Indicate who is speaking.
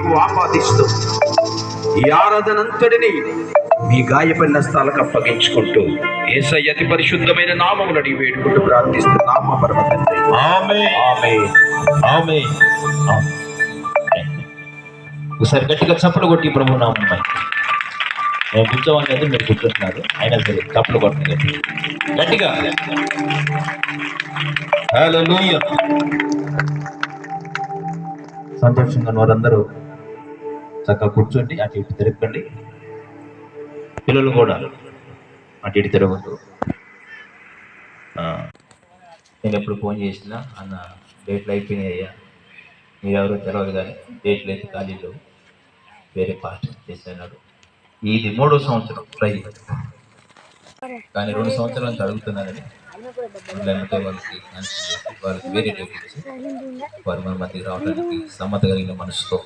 Speaker 1: మీకు ఆపాదిస్తూ ఈ ఆరాధనంతటిని మీ గాయపడిన స్థాలకు అప్పగించుకుంటూ యేసయ్య అతి పరిశుద్ధమైన నామమును అడిగి వేడుకుంటూ ప్రార్థిస్తున్నాము పరమ తండ్రి.
Speaker 2: ఆమేన్.
Speaker 1: ఆమేన్.
Speaker 2: ఆమేన్. ఒకసారి గట్టిగా చప్పలు కొట్టి ప్రభు నామం నేను కూర్చోవాలి అయితే మీరు కూర్చుంటున్నారు, అయినా సరే చప్పలు కొట్టండి గట్టిగా. హల్లెలూయా. సంతోషంగా వారందరూ చక్కగా కూర్చోండి, అటు ఇటు తిరగండి. పిల్లలు కూడా అటు ఇటు తిరగద్దు. నేను ఎప్పుడు ఫోన్ చేసినా అన్న డేట్లు అయిపోయినాయి అయ్యా, మీరు ఎవరో తెలియదు కానీ డేట్లు అయితే ఖాళీలో వేరే పార్టీ చేసినాడు. ఇది 3వ సంవత్సరం ట్రై, కానీ 2 సంవత్సరాల నుంచి అడుగుతున్నారని లేకపోతే వాళ్ళకి వేరే డేట్ ఇచ్చి వారు మన మధ్యకి రావడానికి సమ్మతి కలిగిన మనసుతో